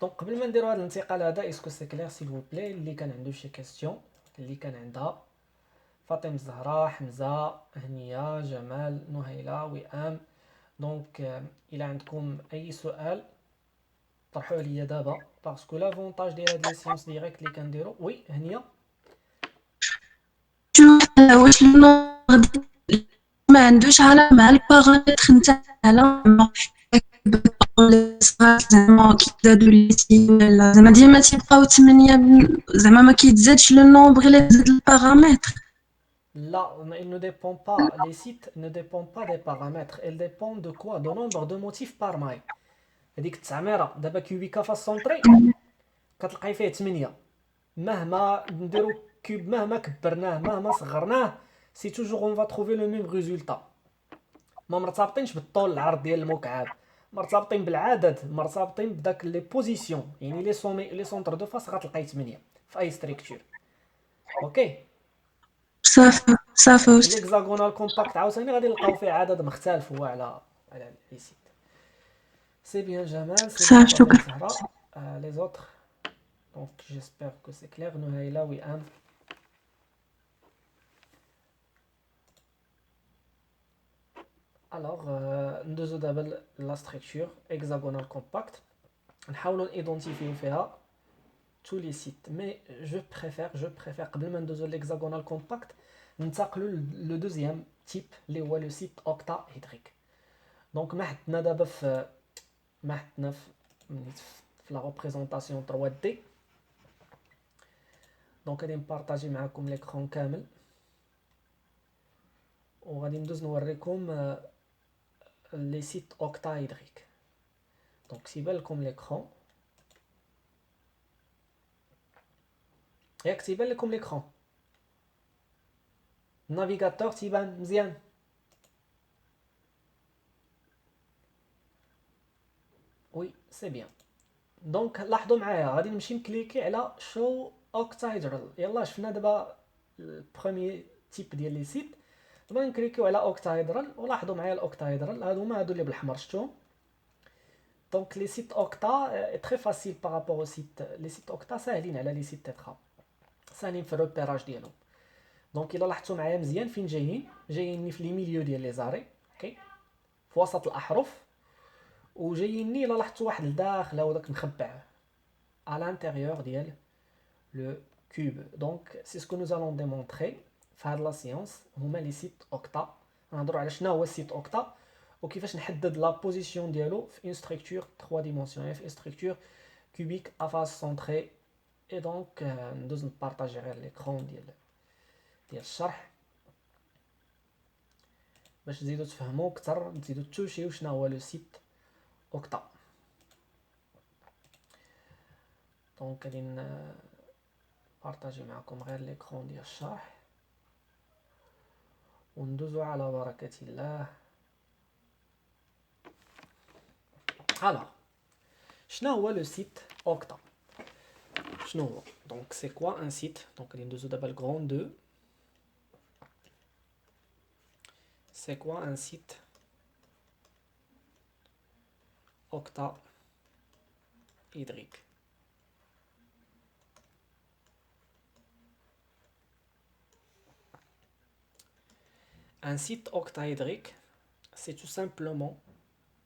دونك قبل ما نديرو هذا الانتقال هذا اسكو سي كلير سيل فو بلاي اللي كان عنده شي كيستيون اللي كان عندها فاطمه الزهراء حمزه هنيه جمال نهيله وئام دونك الى عندكم اي سؤال طرحوه ليا دابا باسكو لافونتاج ديال هاد لي سيونس ديريكت اللي كنديرو وي هنيه شوف واش النوع ما عندوش علاقة مع البارامتر نتاع زعما كيزادو لي ولا زعما ديما تيبقاو 8 زعما ما كيتزادش لو نومبر الا تزاد البارامتر. là il ne dépend pas les sites ne dépendent pas des paramètres ils dépendent de quoi de nombre de motifs par maille هذيك التعميره دابا كيوبيكا فاس سونطري كتلقاي فيه 8 مهما نديرو كوب مهما كبرناه مهما صغرناه سي توجور اون فا تروفي لو ميم ريزولتا ما مرتبطينش بالطول العرض ديال المكعب مرتبطين بالعدد مرتبطين بداك لي بوزيسيون يعني لي سومي لي سونتر دو فاس غتلقاي 8 في اي ستركتور اوكي صافي في ليكزاغونال كومباكت عاوتاني غادي نلقاو فيه عدد مختلف هو على لي سيت سي بيان جمال سي بيان صافي فاطمه شكرا. الزهراء لي زوتر دونك جيسبر كو سي كلير نهيله وئام الوغ ندوزو دابا لا ستركتور هيكزاغونال كومباكت نحاولوا ايدونتيفيو فيها tous les sites mais je préfère قبل ما ندوزو l'hexagonal compact ننتقلوا لو دوزيام تيب اللي هو لو سيت اوكتا هيدريك دونك ما حطنا في لا ريبريزونطاسيون 3 دي دونك غادي نبارطاجي معكم ليكرون كامل وغادي ندوز نوريكم لي سيت اوكتا هيدريك دونك سيبان لكم ليكرون ياك تيبان لكم ليكرون النافيغاتور تيبان مزيان وي سي بيان دونك لاحظوا معايا غادي نمشي نكليكي على شو اوكتايدرال يلا شفنا دابا البروميي تيب ديال لي سيت دابا نكليكيو على اوكتايدرال ولاحظوا معايا الاوكتايدرال هادو اللي بالاحمر شفتوهم دونك لي سيت اوكتا تري فاسيل بارابور او سيت لي سيت اوكتا ساهلين على لي سيت تيترا ساهلين في الروبيراج ديالهم دونك الا لاحظتوا معايا مزيان فين جايين في لي ميليو ديال لي زاري اوكي في وسط الاحرف وجاييني الا لاحظتوا واحد لداخل هو داك مخبع à l'intérieur ديال le cube donc c'est ce que nous allons démontrer في هاد لا سيونس هما لي سيت اوكتا نهضروا على شنو هو السيت اوكتا وكيفاش نحدد لا بوزيسيون ديالو في اون ستركتور 3 ديمونسيون في ستركتور كوبيك ا فاس سونطري اي دونك ندوز نبارطاجي غير ليكرون ديال الشرح باش تزيدوا تفهموا اكثر تزيدوا توشيو شنو هو لو سيت اوكتا دونك غادي نبارطاجي معكم غير ليكرون ديال الشرح وندوزو على بركة الله الوغ شنو هو لو سيت اوكتا شنو هو دونك سي كوا ان سيت دونك غادي ندوزو دابا الكرون 2 c'est quoi un site octaédrique un site octaédrique c'est tout simplement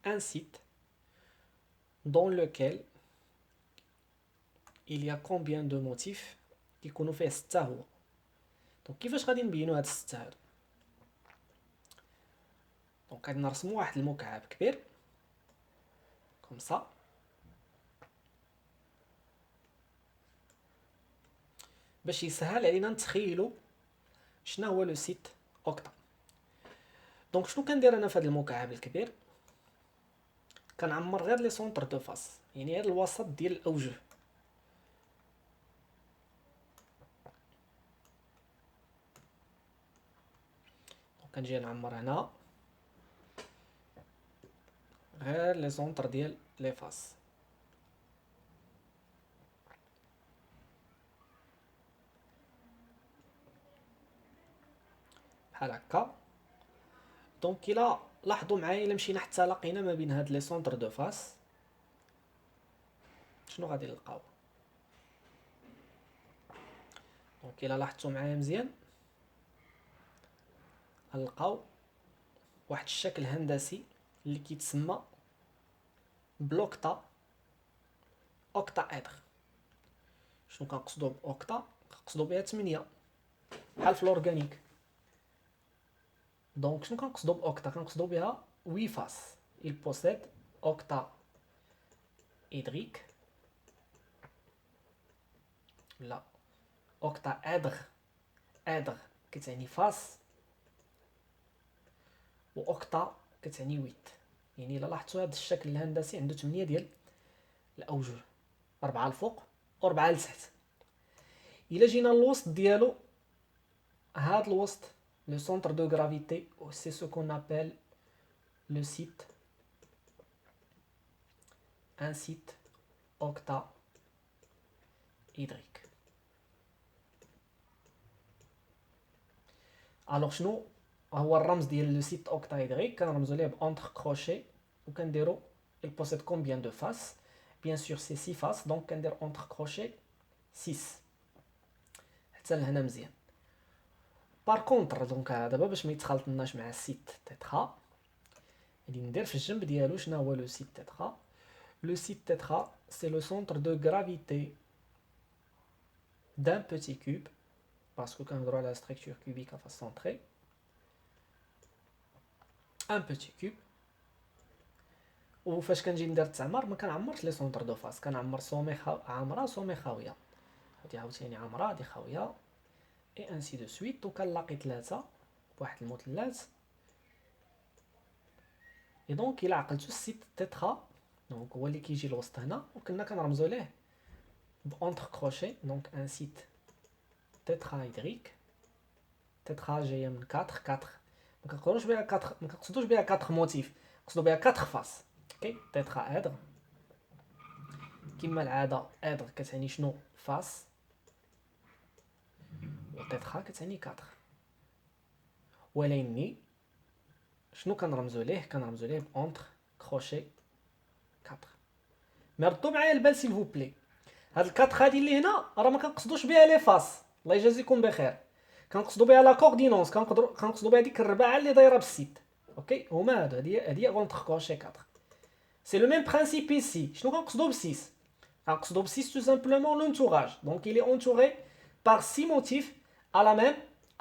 un site dans lequel il y a combien de motifs يكونوا فيه 6 هو دونك كيفاش غادي نبينوا هاد 6 هادو دونك غادي نرسموا واحد المكعب كبير كوم سا باش يسهل علينا نتخيلوا شنو هو لو سيت اوكتا دونك شنو كندير انا في هذا المكعب الكبير كنعمر غير لي سونتر دو فاس يعني غير الوسط ديال الاوجه دونك كنجي نعمر هنا غير لي سونتر ديال لي فاس بحال هكا دونك الا لاحظوا معايا الا مشينا حتى لقينا ما بين هاد لي سونتر دو فاس شنو غادي نلقاو؟ دونك الا لاحظتوا معايا مزيان غنلقاو واحد الشكل هندسي اللي كيتسمى بلوكتا اوكتا ادر. شنو كنقصدوا باوكتا؟ كنقصدوا بها 8 بحال في الاورغانيك. دونك شنو كنقصدوا باوكتا؟ كنقصدوا بها 8 فاس. il possède اوكتا إدريك لا اوكتا ادر. ادر كتعني فاس و اوكتا كتعني 8. يعني الا لاحظتوا هذا الشكل الهندسي عنده 8 ديال الاوجه، 4 الفوق و 4 لتحت. الا جينا للوسط ديالو، هاد الوسط لو سونتر دو غرافيتي سي سو كون ابل لو سيت ان سيت اوكتا إدريك. الوغ شنو هو الرمز ديال لو سيت اوكتا إدريك؟ كنرمزو ليه بأونتر كروشي وكنديرو il possède combien de faces. bien sûr c'est 6 faces donc كندير اونتر كروشي 6 حتى لهنا مزيان. بار كونطر دونك دابا باش ما يتخلطناش مع السيت تيترا غادي ندير في الجنب ديالو شنو هو لو سيت تيترا. لو سيت تيترا سي لو سونتر دو غرافيتي d'un petit cube parce que كنهضروا على structure cubique à face centrée. un petit cube وفاش كنجي ندير التعمار ما كنعمرش لي سونتر دو فاس، كنعمر سومي عامره سومي خاويه، هادي عاوتاني عامره هادي خاويه اي انسي دو سويت. وكنلاقي 3 بواحد المثلث. اي دونك الا عقلتو السيت تيترا دونك هو اللي كيجي الوسط هنا وكنا كنرمزو ليه بأونتر كروشي. دونك ان سيت تيترايدريك. تيترا جايه من 4 4 ما كنقولوش بها 4 ما كنقصدوش بها 4 موتيف، نقصدو بها 4 فاس. اوكي تيترا ادر كما العاده ادر كتعني شنو؟ فاس. و تيترا كتعني 4. ولكن شنو كنرمزو ليه؟ كنرمزو ليه بأونتر كروشي 4. مي ردوا معايا البال سيل فو بلي، هاد الكاتخ هادي اللي هنا راه ما كنقصدوش بها لي فاس، الله يجازيكم بخير، كنقصدوا بها لا كوردينونس، كنقصدوا بها ديك الرباعه اللي دايره بالسيت. اوكي هما هادو، هادي اونتر كروشي 4. سي لو ميم برينسيپ ايسي. شنو كنقصدوا ب 6؟ كنقصدوا ب 6 tout simplement l'entourage. Donc il est entouré par 6 motifs à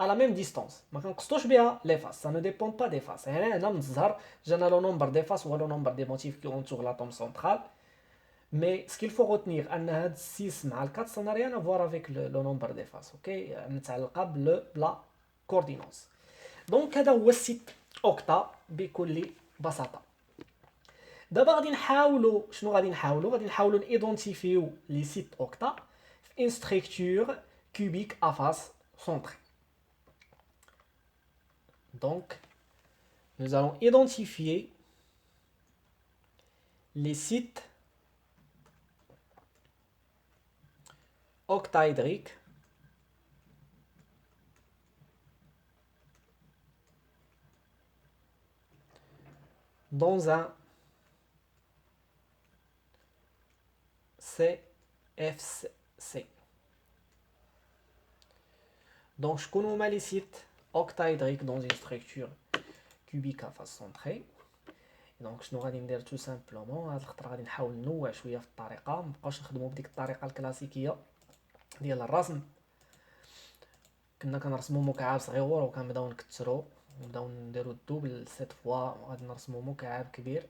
la même distance. ما كنقصدوش بها لي فاس، ça ne dépend pas des faces. يعني هنا من الزهر جانا لو نومبر دي فاس هو لو نومبر دي موتيف كي اونتور لاتوم سنترال. Mais ce qu'il faut retenir ان هاد 6 مع 4 ça n'a rien à voir avec le nombre des faces. اوكي متعلقه بلا كوردينونس. دونك هذا هو السيت اوكتا بكل بساطه. دابا غادي نحاولوا شنو غادي نحاولوا نيدونتيفيو لي سيت اوكتا في ان ستركتور كوبيك ا فاس سونتري. Donc nous allons identifier les sites octaédriques dans un CFC. Donc شكون هما لي سيت octaédriques dans une structure cubique à face centrée. دونك شنو غادي ندير تو سامبلومون هاد الخطره غادي نحاول نوع شويه في الطريقه، مابقاوش نخدموا بديك الطريقه الكلاسيكيه ديال الرسم، كنا كنرسمو مكعب صغيور وكنبداو نكثرو ونبداو نديرو الدوبل 7 فوا، غادي نرسمو مكعب كبير.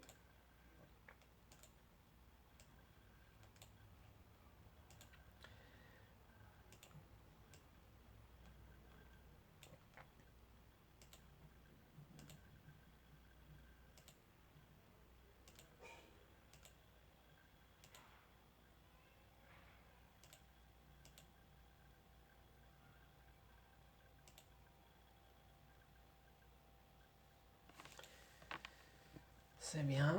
C'est bien.